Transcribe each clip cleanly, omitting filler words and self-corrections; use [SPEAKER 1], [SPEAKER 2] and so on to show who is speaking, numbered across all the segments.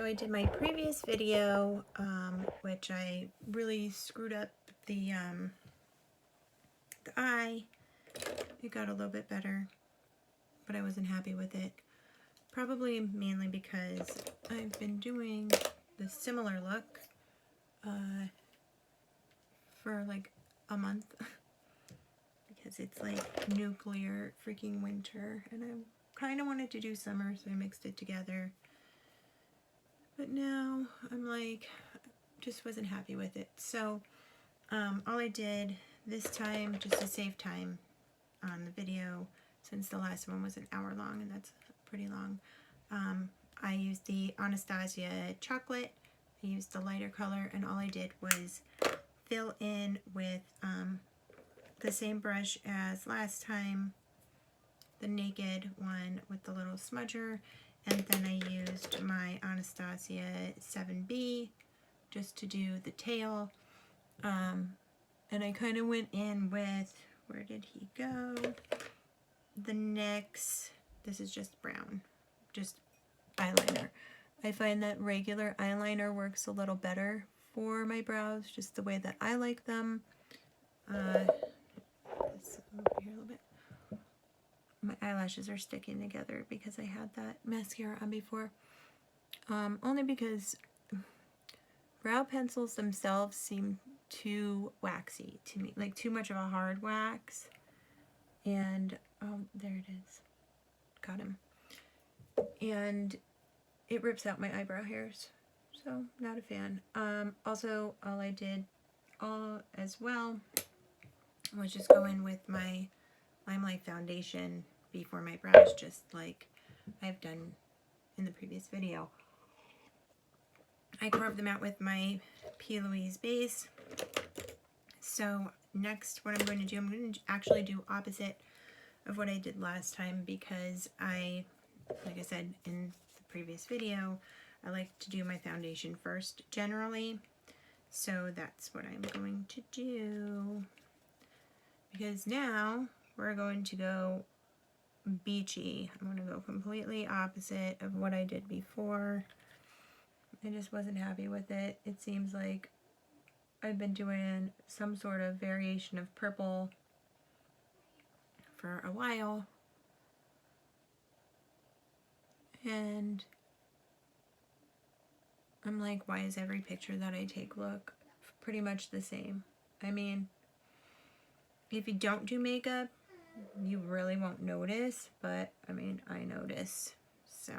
[SPEAKER 1] I did my previous video, which I really screwed up the eye. It got a little bit better, but I wasn't happy with it. Probably mainly because I've been doing the similar look for like a month because it's like nuclear freaking winter, and I kind of wanted to do summer, so I mixed it together. But now I'm like, just wasn't happy with it. So all I did this time, just to save time on the video, since the last one was an hour long, and that's pretty long, I used the Anastasia chocolate. I used the lighter color, and all I did was fill in with the same brush as last time, the naked one with the little smudger, and then I used my Anastasia 7B just to do the tail. And I kind of went in with, where did he go? The NYX, this is just brown, just eyeliner. I find that regular eyeliner works a little better for my brows, just the way that I like them. This over here a little bit. My eyelashes are sticking together because I had that mascara on before. Only because brow pencils themselves seem too waxy to me, like too much of a hard wax. And there it is, got him. And it rips out my eyebrow hairs, so not a fan. Also, all I did as well was just go in with my Limelight foundation before my brows, just like I've done in the previous video. I carved them out with my P. Louise base. So next, what I'm going to actually do opposite of what I did last time, because like I said in the previous video, I like to do my foundation first generally. So that's what I'm going to do. Because now we're going to go beachy. I'm going to go completely opposite of what I did before. I just wasn't happy with it. It seems like I've been doing some sort of variation of purple for a while, and I'm like, why is every picture that I take look pretty much the same? I mean, if you don't do makeup, you really won't notice, but I mean, I notice. So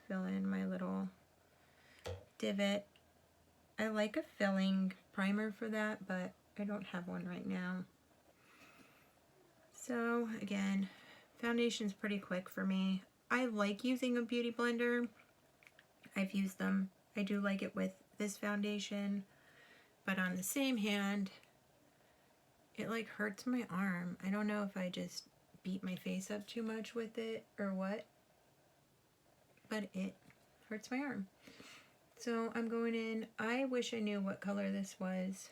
[SPEAKER 1] fill in my little divot. I like a filling primer for that, but I don't have one right now. So again, foundation's pretty quick for me. I like using a beauty blender. I've used them. I do like it with this foundation, but on the same hand, it like hurts my arm. I don't know if I just beat my face up too much with it or what, but it hurts my arm. So I'm going in. I wish I knew what color this was.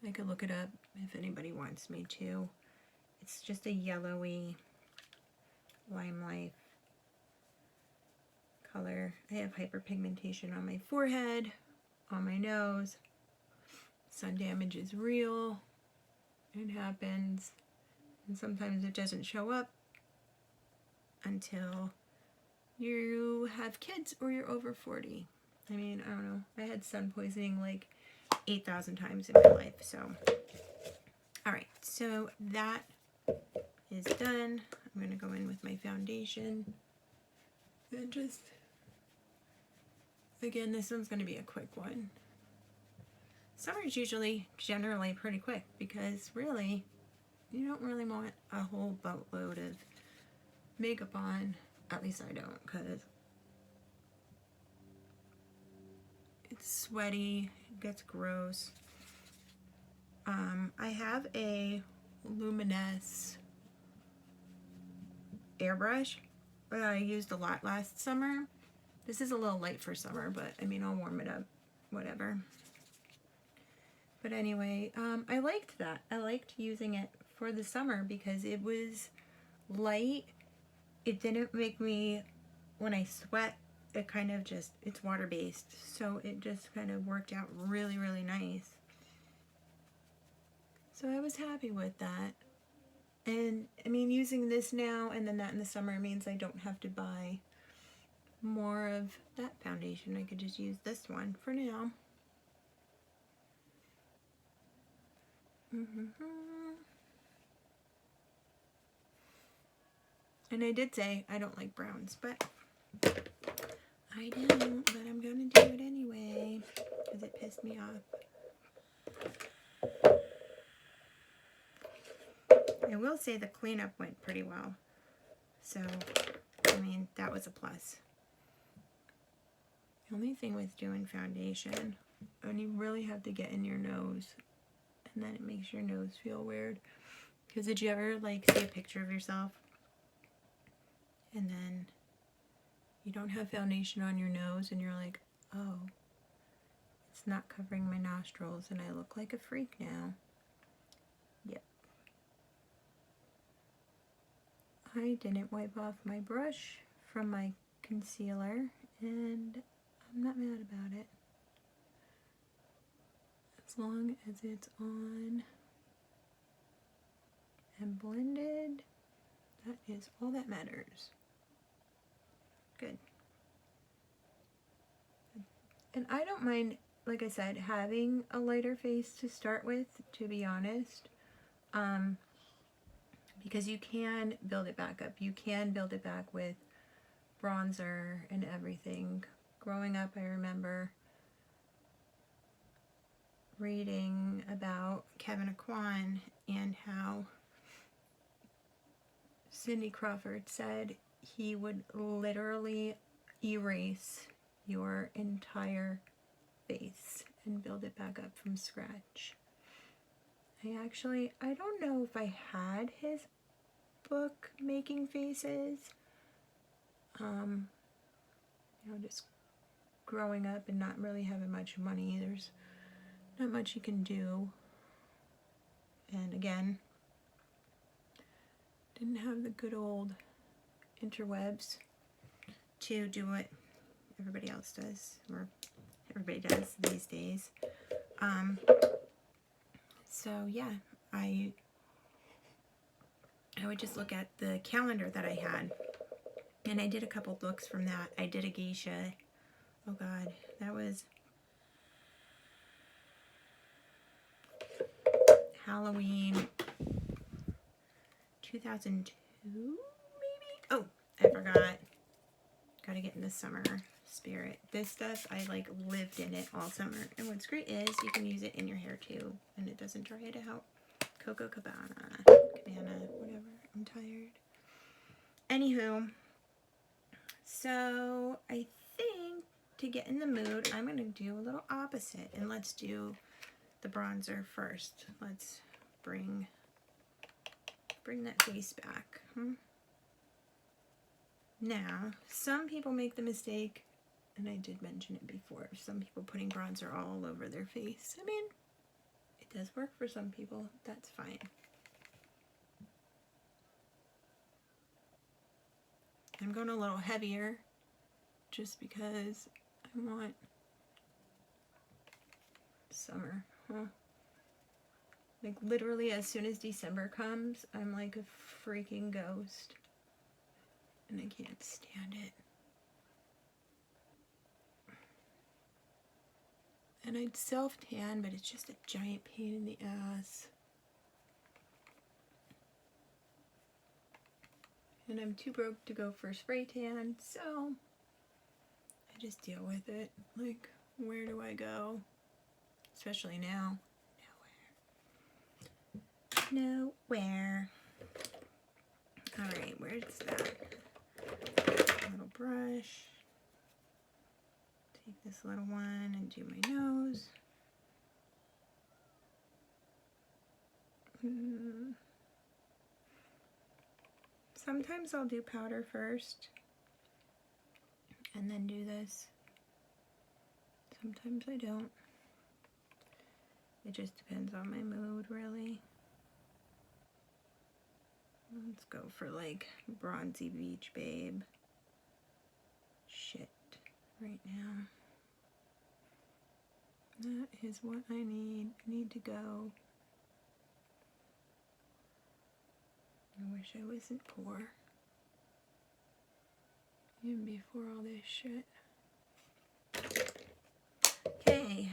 [SPEAKER 1] I could look it up if anybody wants me to. It's just a yellowy Limelight color. I have hyperpigmentation on my forehead, on my nose. Sun damage is real. It happens. And sometimes it doesn't show up until you have kids or you're over 40. I mean, I don't know. I had sun poisoning like 8,000 times in my life. So, alright. So that is done. I'm going to go in with my foundation. And just, again, this one's going to be a quick one. Summer is usually generally pretty quick because really, you don't really want a whole boatload of makeup on. At least I don't, because it's sweaty, it gets gross. I have a Luminous airbrush that I used a lot last summer. This is a little light for summer, but I mean, I'll warm it up, whatever. But anyway, I liked that. I liked using it for the summer because it was light. It didn't make me, when I sweat, it kind of just, it's water-based, so it just kind of worked out really, really nice. So I was happy with that. And I mean, using this now and then that in the summer means I don't have to buy more of that foundation. I could just use this one for now. And I did say I don't like browns, but I don't, but I'm gonna do it anyway because it pissed me off. I will say the cleanup went pretty well. So, I mean, that was a plus. The only thing with doing foundation, and you really have to get in your nose, and then it makes your nose feel weird. Because did you ever, like, see a picture of yourself, and then you don't have foundation on your nose, and you're like, oh, it's not covering my nostrils, and I look like a freak now. Yep. I didn't wipe off my brush from my concealer, and I'm not mad about it. As long as it's on and blended, that is all that matters. Good. And I don't mind, like I said, having a lighter face to start with, to be honest. Because you can build it back up. You can build it back with bronzer and everything. Growing up, I remember reading about Kevin Aquan and how Cindy Crawford said he would literally erase your entire face and build it back up from scratch. I don't know if I had his book, Making Faces. You know, just growing up and not really having much money, there's not much you can do. And again, didn't have the good old interwebs to do what everybody else does, or everybody does these days. So yeah, I would just look at the calendar that I had, and I did a couple books from that. I did a geisha. Oh God, that was Halloween 2002, maybe? Oh, I forgot. Gotta get in the summer spirit. This stuff, I like lived in it all summer. And what's great is you can use it in your hair too, and it doesn't dry it out. Coco Cabana, whatever. I'm tired. Anywho, so I think to get in the mood, I'm gonna do a little opposite, and let's do the bronzer first. Let's bring that face back. Now, some people make the mistake, and I did mention it before, some people putting bronzer all over their face. I mean, it does work for some people. That's fine. I'm going a little heavier just because I want summer. Like literally as soon as December comes, I'm like a freaking ghost. And I can't stand it. And I'd self-tan, but it's just a giant pain in the ass. And I'm too broke to go for spray tan, so I just deal with it. Like, where do I go? Especially now. Nowhere. Alright, where's that? Little brush. Take this little one and do my nose. Sometimes I'll do powder first and then do this. Sometimes I don't. It just depends on my mood, really. Let's go for like bronzy beach babe. Shit. right now. That is what I need. I need to go. I wish I wasn't poor. Even before all this shit. Okay,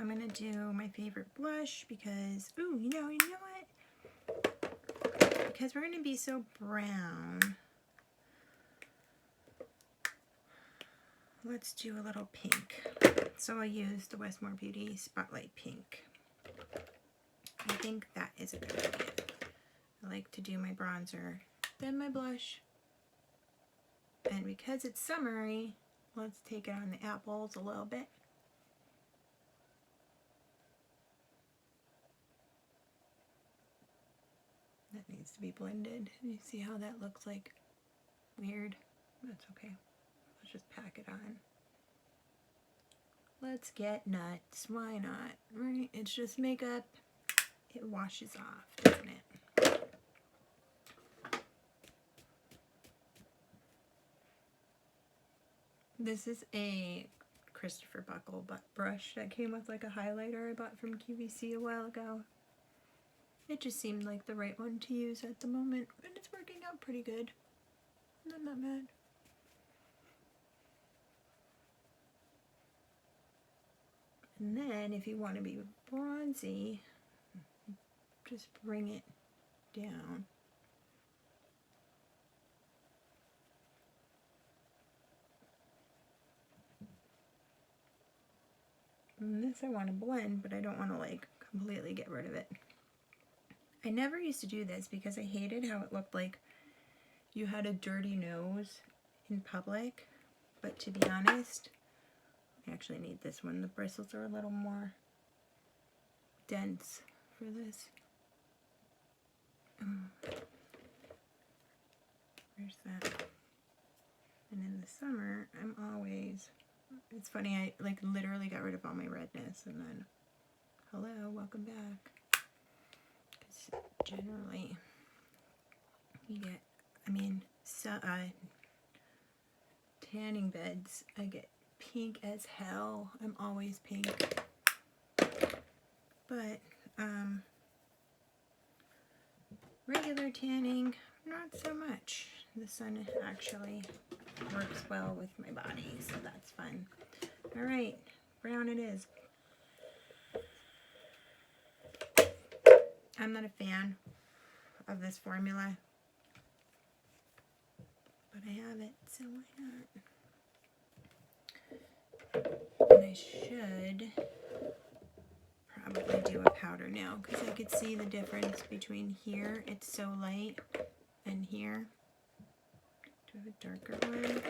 [SPEAKER 1] I'm gonna do my favorite blush because, ooh, you know what? Because we're gonna be so brown, let's do a little pink. So I use the Westmore Beauty Spotlight Pink. I think that is a good idea. I like to do my bronzer, then my blush. And because it's summery, let's take it on the apples a little bit. That needs to be blended. You see how that looks like weird? That's okay. Let's just pack it on. Let's get nuts. Why not? Right? It's just makeup. It washes off, doesn't it? This is a Christopher Buckle brush that came with like a highlighter I bought from QVC a while ago. It just seemed like the right one to use at the moment, and it's working out pretty good. Not that bad. And then if you want to be bronzy, just bring it down. And this I want to blend, but I don't want to like completely get rid of it. I never used to do this because I hated how it looked like you had a dirty nose in public. But to be honest, I actually need this one. The bristles are a little more dense for this. Where's that? And in the summer, I'm always, it's funny, I like literally got rid of all my redness and then, hello, welcome back. Because generally, you get, tanning beds, I get pink as hell. I'm always pink. But, regular tanning, not so much. The sun actually works well with my body, so that's fun. Alright, brown it is. I'm not a fan of this formula, but I have it, so why not? And I should probably do a powder now, because I could see the difference between here, it's so light, and here. Do I have a darker one?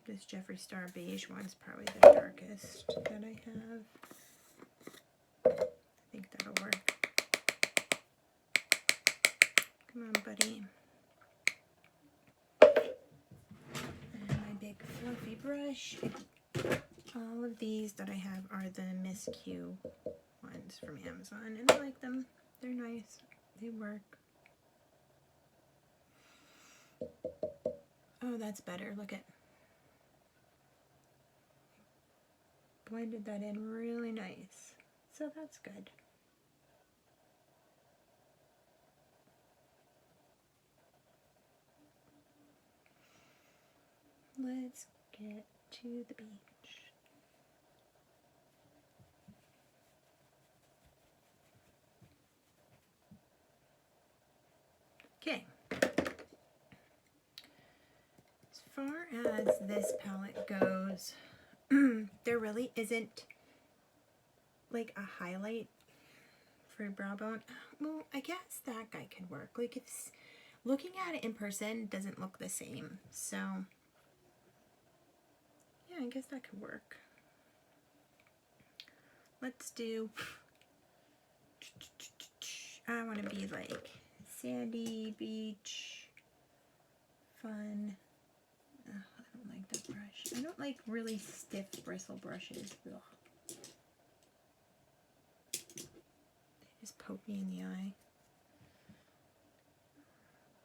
[SPEAKER 1] This Jeffree Star beige one's probably the darkest that I have. I think that'll work. Come on, buddy. And my big fluffy brush. All of these that I have are the Miss Q ones from Amazon, and I like them. They're nice. They work. Oh, that's better. Look at. Blended that in really nice. So that's good. Let's get to the beach. Okay. As far as this palette goes, there really isn't like a highlight for brow bone. Well, I guess that guy could work. Like, if looking at it in person doesn't look the same. So, yeah, I guess that could work. Let's do, I want to be like sandy, beach, fun. I don't like that brush. I don't like really stiff bristle brushes. Ugh. They just poke me in the eye.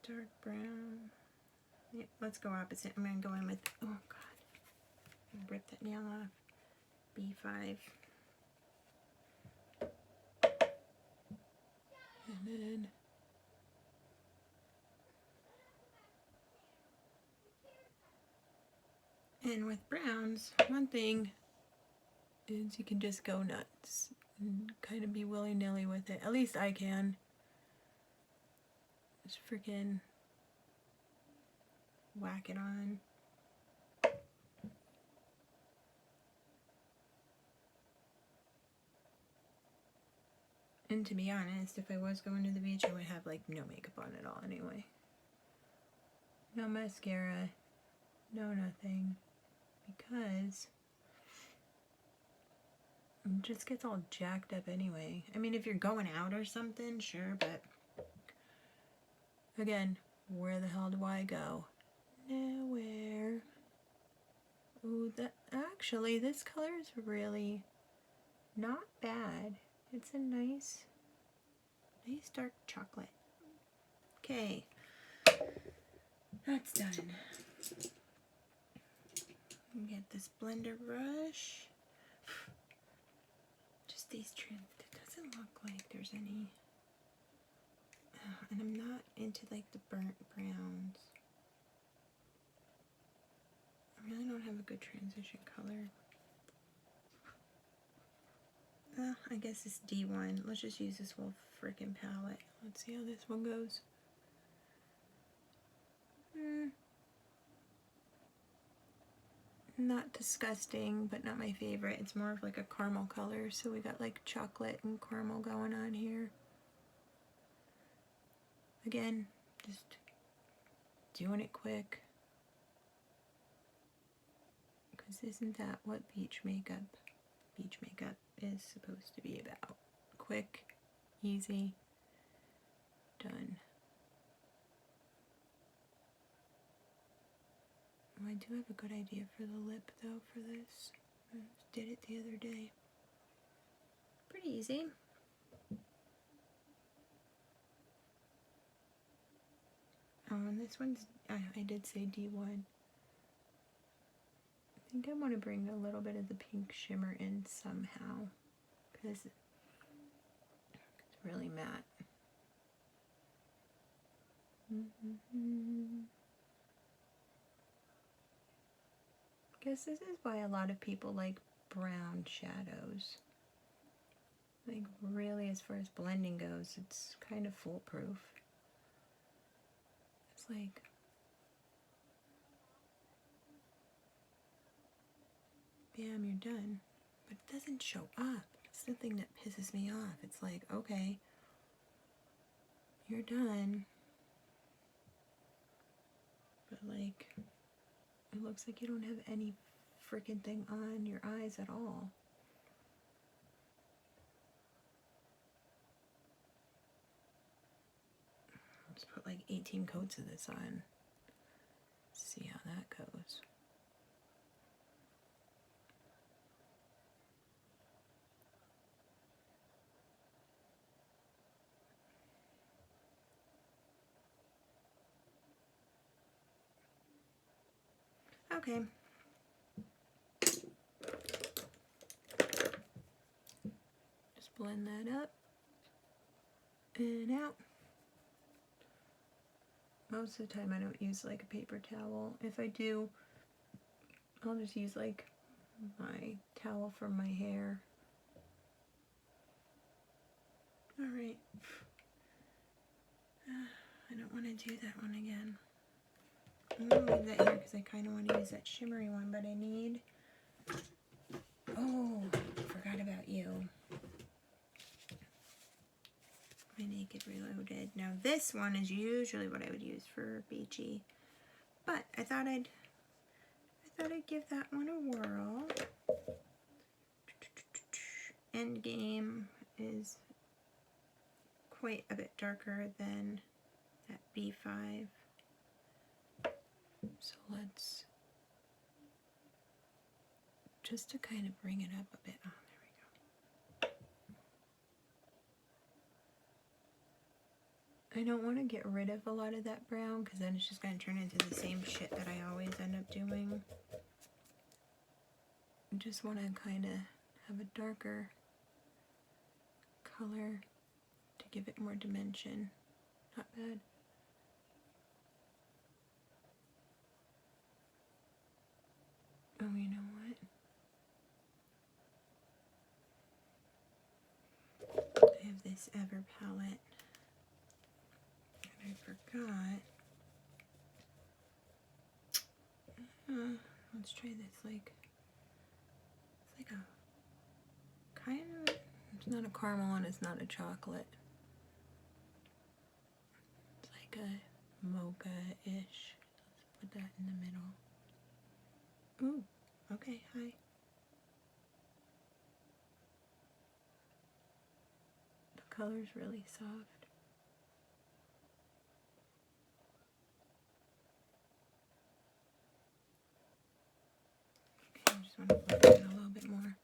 [SPEAKER 1] Dark brown. Yeah, Alright, let's go opposite. I'm going to go in with, oh god, rip that nail off. B5. And then and with browns, one thing is you can just go nuts and kind of be willy-nilly with it. At least I can. Just freaking whack it on. And to be honest, if I was going to the beach, I would have like no makeup on at all anyway. No mascara, no nothing. Because it just gets all jacked up anyway. I mean, if you're going out or something, sure, but again, where the hell do I go? Nowhere. Ooh, that actually, this color is really not bad. It's a nice dark chocolate. Okay, that's done. Get this blender brush. Just these trims. It doesn't look like there's any. And I'm not into like the burnt browns. I really don't have a good transition color. I guess it's D1. Let's just use this whole freaking palette. Let's see how this one goes. Not disgusting, but not my favorite. It's more of like a caramel color, so we got like chocolate and caramel going on here. Again, just doing it quick. Because isn't that what beach makeup is supposed to be about? Quick, easy, done. Oh, I do have a good idea for the lip though for this. I just did it the other day. Pretty easy. Oh, and this one's, I did say D1. I think I want to bring a little bit of the pink shimmer in somehow, because it's really matte. Guess this is why a lot of people like brown shadows. Like really, as far as blending goes, it's kind of foolproof. It's like, bam, you're done. But it doesn't show up. It's the thing that pisses me off. It's like, okay, you're done. But like, it looks like you don't have any freaking thing on your eyes at all. Let's put like 18 coats of this on. See how that goes. Okay. Just blend that up and out. Most of the time I don't use like a paper towel. If I do, I'll just use like my towel from my hair. Alright. I don't want to do that one again. I'm going to leave that here because I kind of want to use that shimmery one, but I need... Oh, forgot about you. My Naked Reloaded. Now this one is usually what I would use for beachy, but I thought I'd give that one a whirl. Endgame is quite a bit darker than that B5. So let's, just to kind of bring it up a bit. Oh, there we go. I don't want to get rid of a lot of that brown because then it's just going to turn into the same shit that I always end up doing. I just want to kind of have a darker color to give it more dimension. Not bad. Oh, you know what? I have this Ever palette. And I forgot. Let's try this. Like, it's like a kind of, it's not a caramel and it's not a chocolate. It's like a mocha-ish. Let's put that in the middle. Ooh, okay, hi. The color's really soft. Okay, I just want to blend it a little bit more.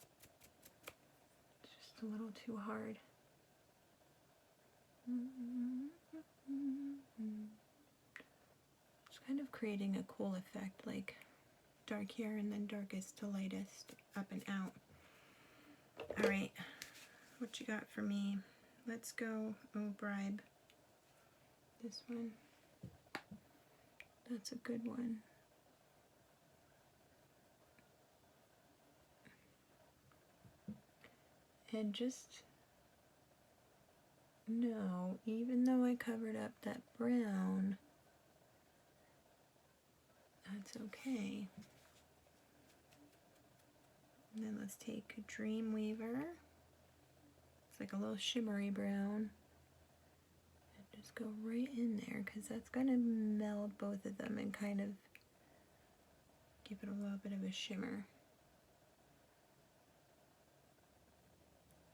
[SPEAKER 1] It's just a little too hard. It's kind of creating a cool effect, like dark here and then darkest to lightest, up and out. Alright, what you got for me? Let's go, oh, bribe. This one. That's a good one. And just know, even though I covered up that brown, that's okay. And then let's take a Dreamweaver. It's like a little shimmery brown. And just go right in there because that's going to meld both of them and kind of give it a little bit of a shimmer.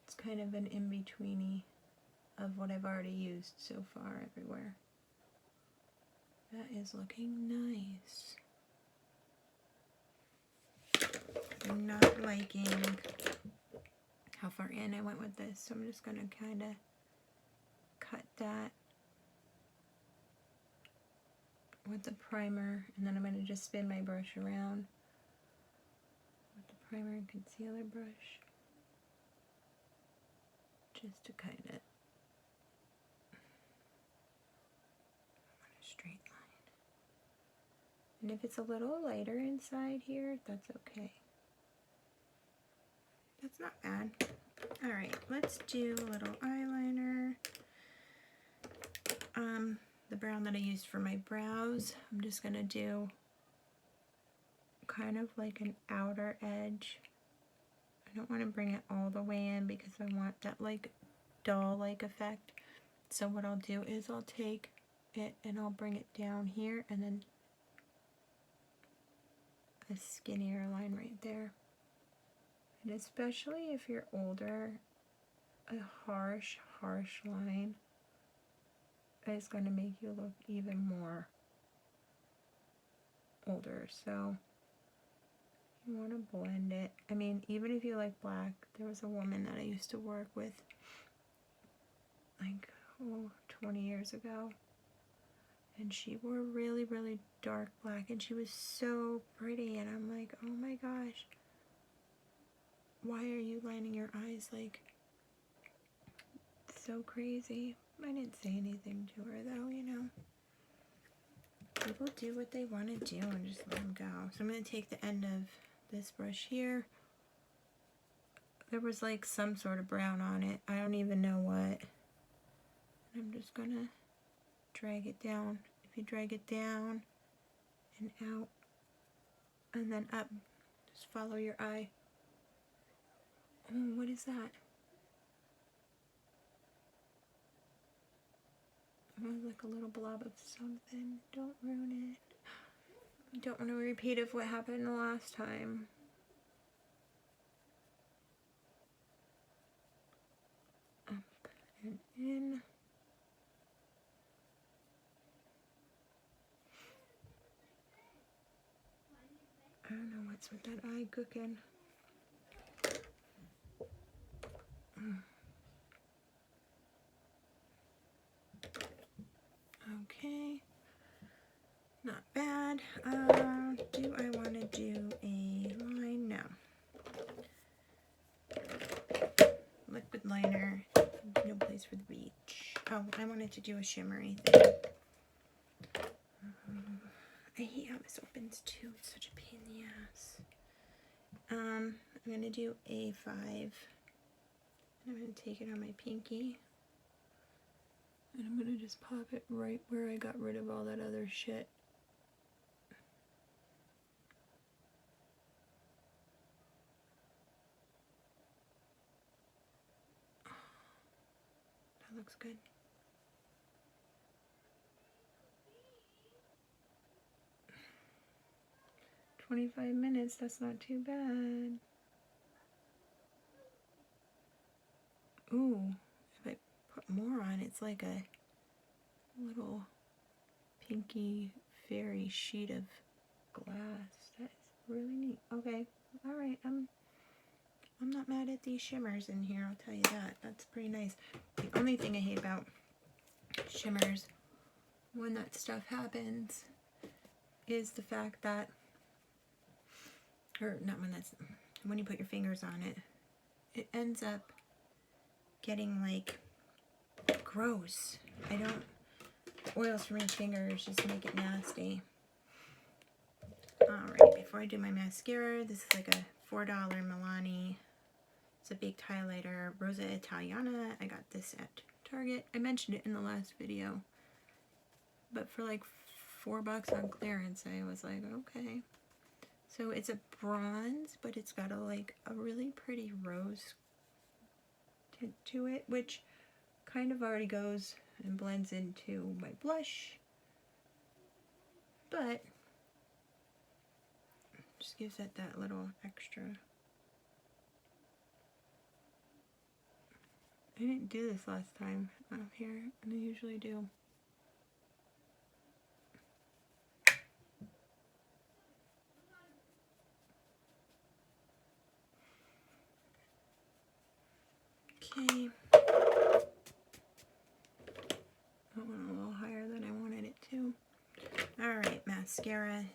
[SPEAKER 1] It's kind of an in-betweeny of what I've already used so far everywhere. That is looking nice. I'm not liking how far in I went with this, so I'm just going to kind of cut that with the primer, and then I'm going to just spin my brush around with the primer and concealer brush just to kind of straight line. And if it's a little lighter inside here, that's okay. That's not bad. Alright, let's do a little eyeliner. The brown that I used for my brows, I'm just going to do kind of like an outer edge. I don't want to bring it all the way in because I want that like doll-like effect. So what I'll do is I'll take it and I'll bring it down here and then a skinnier line right there. And especially if you're older, a harsh line is going to make you look even more older. So you want to blend it. I mean, even if you like black, there was a woman that I used to work with like 20 years ago, and she wore really dark black and she was so pretty, and I'm like, oh my gosh, why are you lining your eyes like so crazy? I didn't say anything to her though, you know. People do what they want to do and just let them go. So I'm going to take the end of this brush here. There was like some sort of brown on it. I don't even know what. I'm just going to drag it down. If you drag it down and out and then up, just follow your eye. Oh, what is that? Oh, like a little blob of something. Don't ruin it. I don't want to repeat of what happened the last time. Up and in. I don't know what's with that eye cooking. bad. Do I want to do a line? No. Liquid liner. No place for the beach. Oh, I wanted to do a shimmery thing. I hate how this opens too. It's such a pain in the ass. I'm going to do A5. I'm going to take it on my pinky. And I'm going to just pop it right where I got rid of all that other shit. That looks good. "25 minutes, that's not too bad." Ooh, if I put more on, it's like a little pinky fairy sheet of glass. That's really neat. Okay, alright, I'm not mad at these shimmers in here, I'll tell you that. That's pretty nice. The only thing I hate about shimmers when that stuff happens is the fact that, or not when that's, when you put your fingers on it, it ends up getting like gross. I don't, oils from your fingers just make it nasty. Alright, before I do my mascara, this is like a $4 Milani. It's a baked highlighter, Rosa Italiana. I got this at Target. I mentioned it in the last video. But for like $4 on clearance, I was like, okay. So it's a bronze, but it's got a really pretty rose tint to it, which kind of already goes and blends into my blush, but just gives it that little extra. I didn't do this last time out here, and I usually do. Okay. That went a little higher than I wanted it to. Alright, mascara.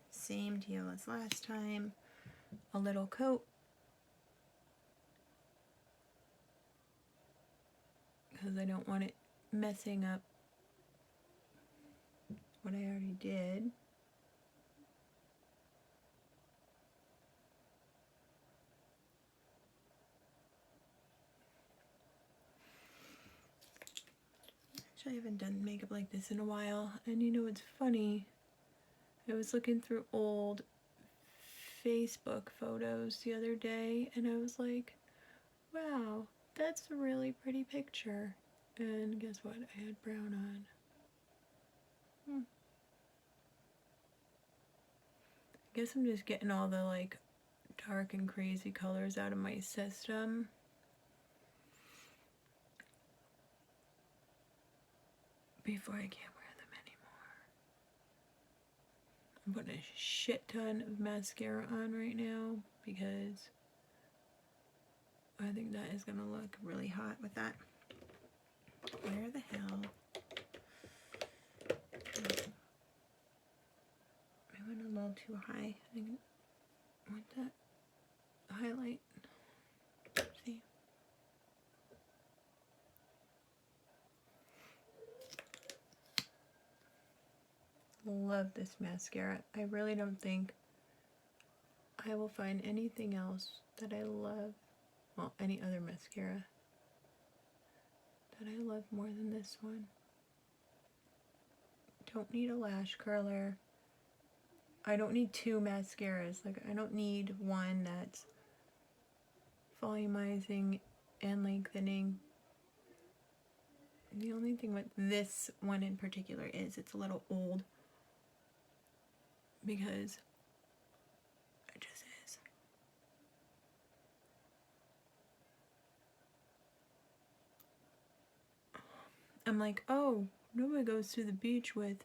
[SPEAKER 1] Same deal as last time. A little coat. Because I don't want it messing up what I already did. Actually, I haven't done makeup like this in a while. And you know what's funny? I was looking through old Facebook photos the other day, and I was like, wow, that's a really pretty picture. And guess what? I had brown on. I guess I'm just getting all the like dark and crazy colors out of my system. Before I can't wear them anymore. I'm putting a shit ton of mascara on right now because I think that is going to look really hot with that. Where the hell? I went a little too high. I want that highlight. See? Love this mascara. I really don't think I will find anything else that I love, well, any other mascara that I love more than this one. Don't need a lash curler. I don't need two mascaras. Like, I don't need one that's volumizing and lengthening. The only thing with this one in particular is it's a little old because it just is. I'm like, oh, nobody goes to the beach with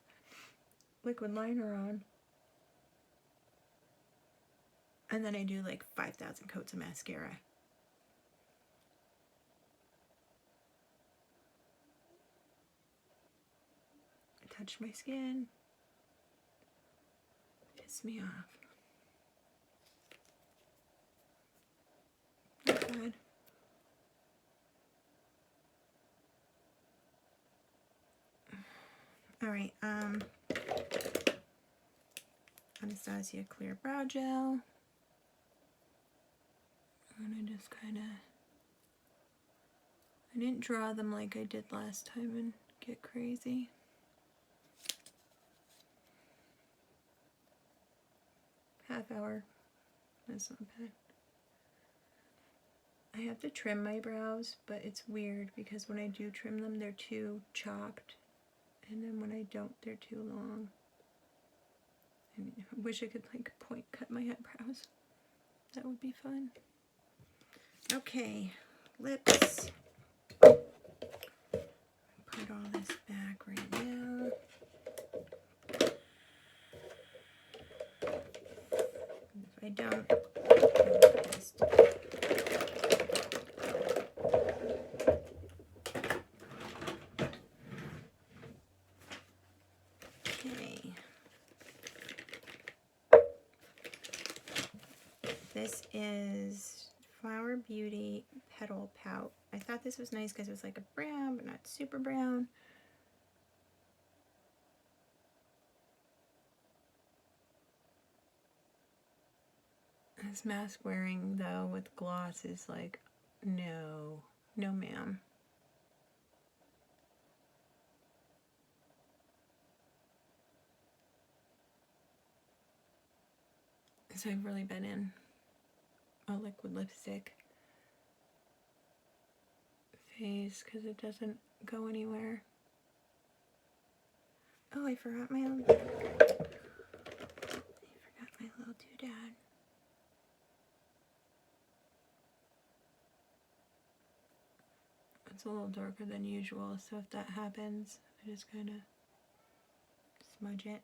[SPEAKER 1] liquid liner on. And then I do like 5,000 coats of mascara. I touch my skin. piss me off. Not bad. Alright, Anastasia Clear Brow Gel. I'm gonna just kind of, I didn't draw them like I did last time and get crazy. Half hour, that's not bad. I have to trim my brows, but it's weird because when I do trim them, they're too chopped. And then when I don't, they're too long. I wish I could like point cut my eyebrows. That would be fun. Okay, lips. Put all this back right now. If I don't, I'm pissed. Okay. This is Flower Beauty Petal Pout. I thought this was nice because it was like a brown, but not super brown. This mask wearing, though, with gloss is like, no, no ma'am. So I've really been in a liquid lipstick phase because it doesn't go anywhere. Oh, I forgot my little doodad. It's a little darker than usual, so if that happens, I just kind of smudge it.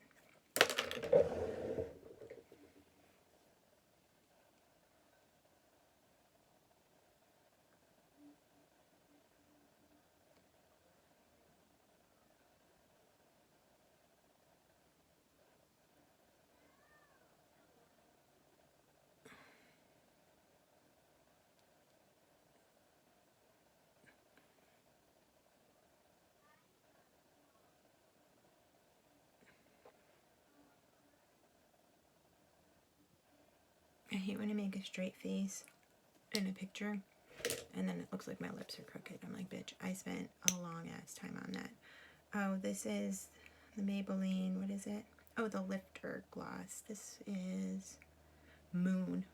[SPEAKER 1] I hate when I make a straight face in a picture and then it looks like my lips are crooked. I'm like, bitch, I spent a long ass time on that. Oh, this is the Maybelline, what is it? Oh, the Lifter Gloss. This is Moon.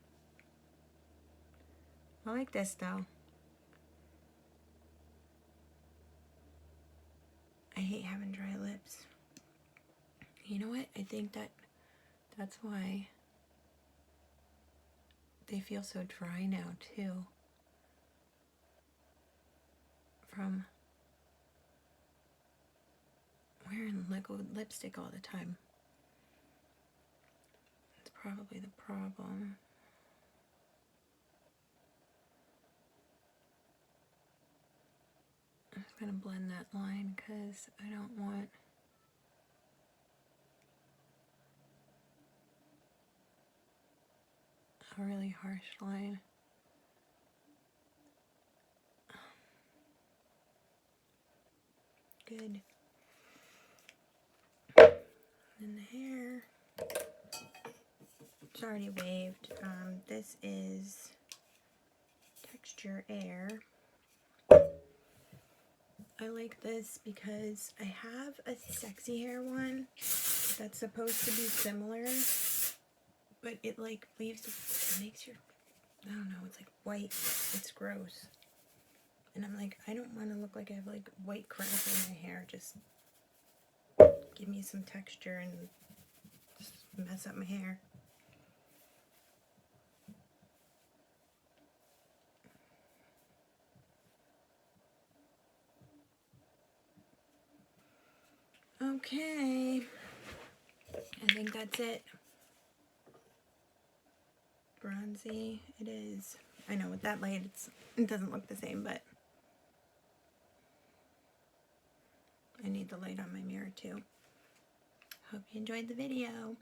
[SPEAKER 1] I like this though. I hate having dry lips. You know what? I think that's why they feel so dry now too. From wearing liquid lipstick all the time. It's probably the problem. I'm just gonna blend that line because I don't want a really harsh line. Good. And the hair, it's already waved. This is Texture Air. I like this because I have a sexy hair one that's supposed to be similar, but it like leaves, it makes your, I don't know, it's like white. It's gross. And I'm like, I don't want to look like I have like white crap in my hair. Just give me some texture and just mess up my hair. Okay, I think that's it. Bronzy, it is. I know with that light it doesn't look the same, but I need the light on my mirror too. Hope you enjoyed the video.